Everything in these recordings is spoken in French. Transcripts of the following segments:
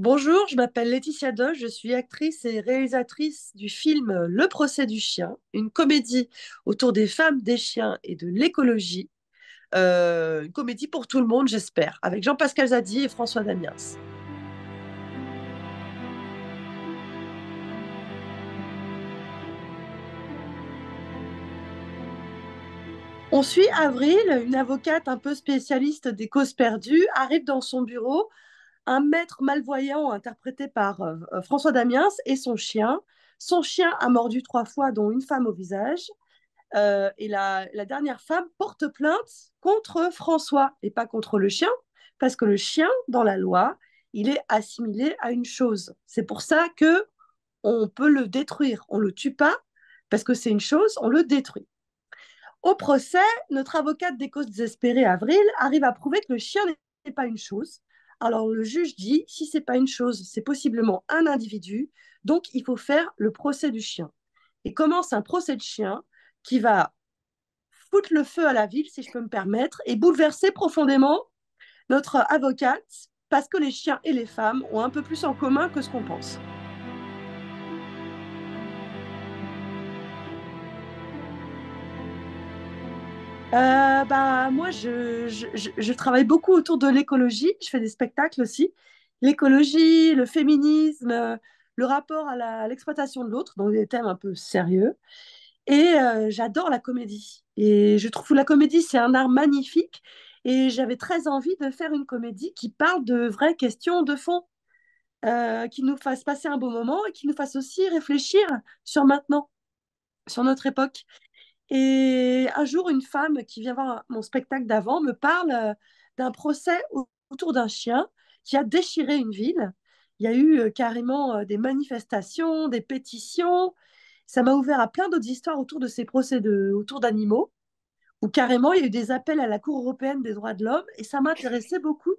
Bonjour, je m'appelle Laetitia Doche, je suis actrice et réalisatrice du film Le procès du chien, une comédie autour des femmes, des chiens et de l'écologie. Une comédie pour tout le monde, j'espère, avec Jean-Pascal Zadi et François Damiens. On suit Avril, une avocate un peu spécialiste des causes perdues, arrive dans son bureau, un maître malvoyant interprété par François Damiens et son chien. Son chien a mordu 3 fois, dont une femme au visage. Et la dernière femme porte plainte contre François et pas contre le chien, parce que le chien, dans la loi, il est assimilé à une chose. C'est pour ça que on peut le détruire. On le tue pas parce que c'est une chose, on le détruit. Au procès, notre avocate des causes désespérées, Avril, arrive à prouver que le chien n'est pas une chose. Alors le juge dit, si c'est pas une chose, c'est possiblement un individu, donc il faut faire le procès du chien. Et commence un procès de chien qui va foutre le feu à la ville, si je peux me permettre, et bouleverser profondément notre avocate, parce que les chiens et les femmes ont un peu plus en commun que ce qu'on pense. Moi, je travaille beaucoup autour de l'écologie. Je fais des spectacles aussi. L'écologie, le féminisme, le rapport à l'exploitation de l'autre, donc des thèmes un peu sérieux. Et j'adore la comédie. Et je trouve que la comédie, c'est un art magnifique. Et j'avais très envie de faire une comédie qui parle de vraies questions de fond, qui nous fasse passer un beau moment et qui nous fasse aussi réfléchir sur maintenant, sur notre époque. Et un jour, une femme qui vient voir mon spectacle d'avant me parle d'un procès autour d'un chien qui a déchiré une ville. Il y a eu carrément des manifestations, des pétitions. Ça m'a ouvert à plein d'autres histoires autour de ces procès autour d'animaux, où carrément il y a eu des appels à la Cour européenne des droits de l'homme. Et ça m'intéressait beaucoup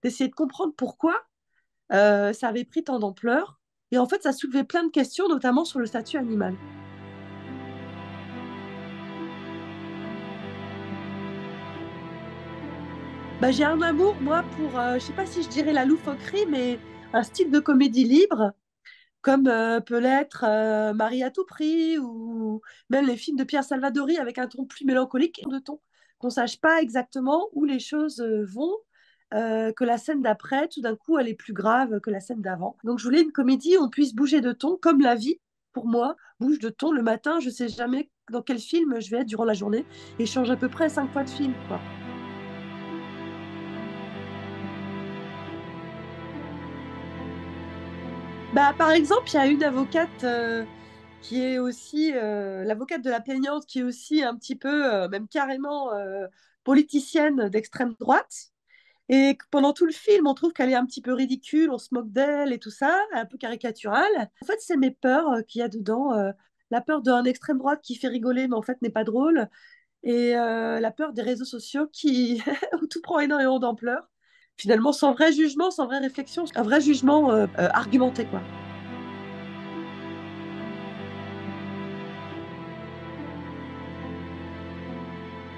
d'essayer de comprendre pourquoi ça avait pris tant d'ampleur. Et en fait, ça soulevait plein de questions, notamment sur le statut animal. J'ai un amour, moi, pour, je sais pas si je dirais la loufoquerie, mais un style de comédie libre, comme peut l'être Marie à tout prix, ou même les films de Pierre Salvadori avec un ton plus mélancolique, de ton, qu'on sache pas exactement où les choses vont, que la scène d'après, tout d'un coup, elle est plus grave que la scène d'avant. Donc je voulais une comédie où on puisse bouger de ton, comme la vie, pour moi, bouge de ton. Le matin, je sais jamais dans quel film je vais être durant la journée, et je change à peu près 5 fois de film, quoi. Par exemple, il y a une avocate qui est aussi l'avocate de la plaignante, qui est aussi un petit peu, même carrément politicienne d'extrême droite. Et que pendant tout le film, on trouve qu'elle est un petit peu ridicule, on se moque d'elle et tout ça, un peu caricaturale. En fait, c'est mes peurs qu'il y a dedans. La peur d'un extrême droite qui fait rigoler, mais en fait n'est pas drôle. Et la peur des réseaux sociaux qui où tout prend énormément d'ampleur. Finalement, sans vrai jugement, sans vraie réflexion, un vrai jugement argumenté, quoi.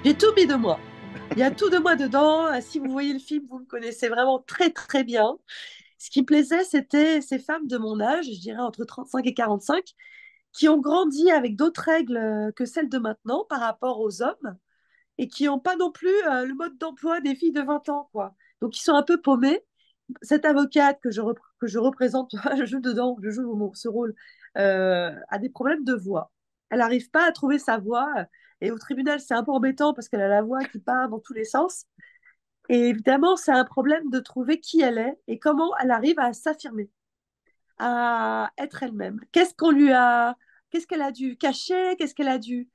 J'ai tout mis de moi. Il y a tout de moi dedans. Si vous voyez le film, vous me connaissez vraiment très très bien. Ce qui me plaisait, c'était ces femmes de mon âge, je dirais entre 35 et 45, qui ont grandi avec d'autres règles que celles de maintenant par rapport aux hommes et qui n'ont pas non plus le mode d'emploi des filles de 20 ans, quoi. Donc, ils sont un peu paumés. Cette avocate que je représente, je joue dedans, je joue ce rôle, a des problèmes de voix. Elle n'arrive pas à trouver sa voix. Et au tribunal, c'est un peu embêtant parce qu'elle a la voix qui part dans tous les sens. Et évidemment, c'est un problème de trouver qui elle est et comment elle arrive à s'affirmer, à être elle-même. Qu'est-ce qu'elle a dû cacher, qu'est-ce qu'elle a dû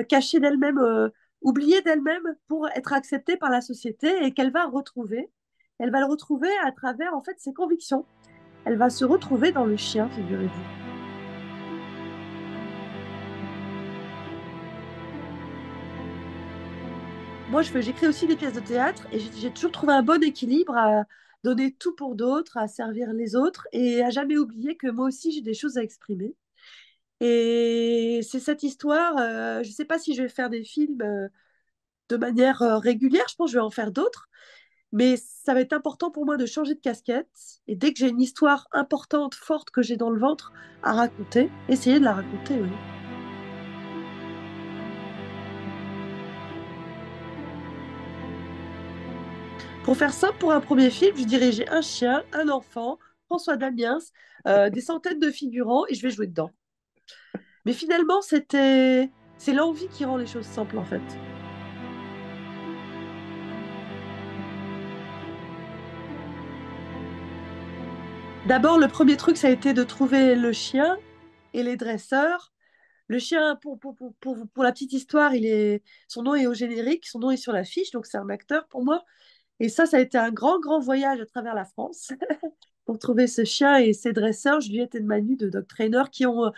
cacher d'elle-même, oublier d'elle-même pour être acceptée par la société et qu'elle va retrouver. Elle va le retrouver à travers en fait ses convictions. Elle va se retrouver dans le chien, figurez-vous. Moi, j'écris aussi des pièces de théâtre et j'ai toujours trouvé un bon équilibre à donner tout pour d'autres, à servir les autres et à jamais oublier que moi aussi j'ai des choses à exprimer. Et c'est cette histoire, je ne sais pas si je vais faire des films de manière régulière, je pense que je vais en faire d'autres, Mais ça va être important pour moi de changer de casquette. Et dès que j'ai une histoire importante, forte que j'ai dans le ventre à raconter, essayer de la raconter, oui. Pour faire simple, pour un premier film, je dirigeais un chien, un enfant, François Damiens, des centaines de figurants et je vais jouer dedans. Mais finalement, c'est l'envie qui rend les choses simples en fait. D'abord, le premier truc, ça a été de trouver le chien et les dresseurs. Le chien, pour la petite histoire, son nom est au générique, son nom est sur l'affiche, donc c'est un acteur pour moi. Et ça a été un grand, grand voyage à travers la France pour trouver ce chien et ses dresseurs, Juliette et Manu, de Dog Trainer, qui ont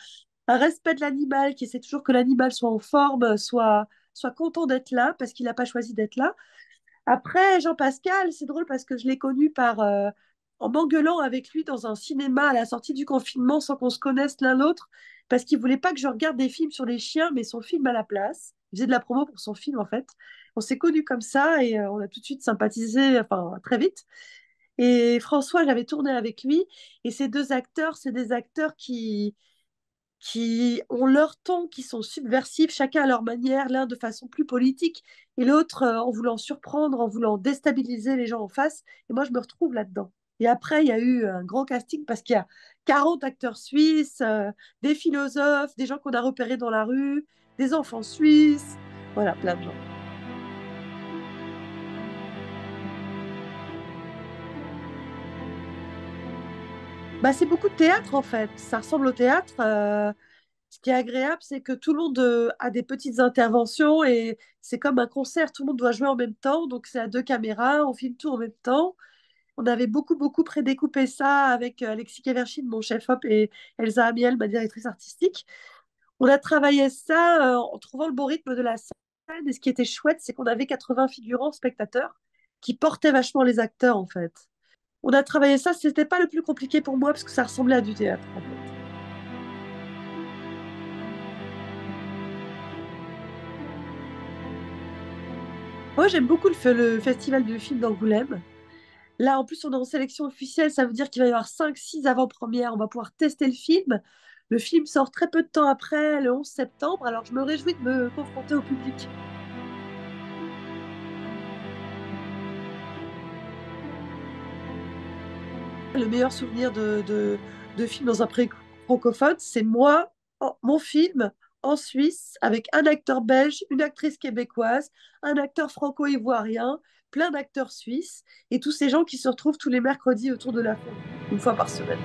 un respect de l'animal, qui essaie toujours que l'animal soit en forme, soit content d'être là, parce qu'il n'a pas choisi d'être là. Après, Jean-Pascal, c'est drôle parce que je l'ai connu en m'engueulant avec lui dans un cinéma à la sortie du confinement sans qu'on se connaisse l'un l'autre, parce qu'il voulait pas que je regarde des films sur les chiens, mais son film à la place. Il faisait de la promo pour son film, en fait. On s'est connus comme ça et on a tout de suite sympathisé, enfin, très vite. Et François, j'avais tourné avec lui. Et ces deux acteurs, c'est des acteurs qui ont leur ton, qui sont subversifs, chacun à leur manière, l'un de façon plus politique et l'autre en voulant surprendre, en voulant déstabiliser les gens en face. Et moi, je me retrouve là-dedans. Et après, il y a eu un grand casting parce qu'il y a 40 acteurs suisses, des philosophes, des gens qu'on a repérés dans la rue, des enfants suisses, voilà, plein de gens. Bah, c'est beaucoup de théâtre en fait. Ça ressemble au théâtre. Ce qui est agréable, c'est que tout le monde a des petites interventions et c'est comme un concert. Tout le monde doit jouer en même temps. Donc c'est à deux caméras, on filme tout en même temps. On avait beaucoup, beaucoup prédécoupé ça avec Alexis Keverchine, mon chef-op, et Elsa Amiel, ma directrice artistique. On a travaillé ça en trouvant le bon rythme de la scène. Et ce qui était chouette, c'est qu'on avait 80 figurants, spectateurs, qui portaient vachement les acteurs en fait. On a travaillé ça, c'était pas le plus compliqué pour moi parce que ça ressemblait à du théâtre en fait. Moi, j'aime beaucoup le festival du film d'Angoulême. Là, en plus, on est en sélection officielle, ça veut dire qu'il va y avoir 5, 6 avant-premières. On va pouvoir tester le film. Le film sort très peu de temps après, le 11 septembre, alors je me réjouis de me confronter au public. Le meilleur souvenir de film dans un pré francophone, c'est moi, mon film en Suisse, avec un acteur belge, une actrice québécoise, un acteur franco-ivoirien, plein d'acteurs suisses, et tous ces gens qui se retrouvent tous les mercredis autour de la fondue, une fois par semaine.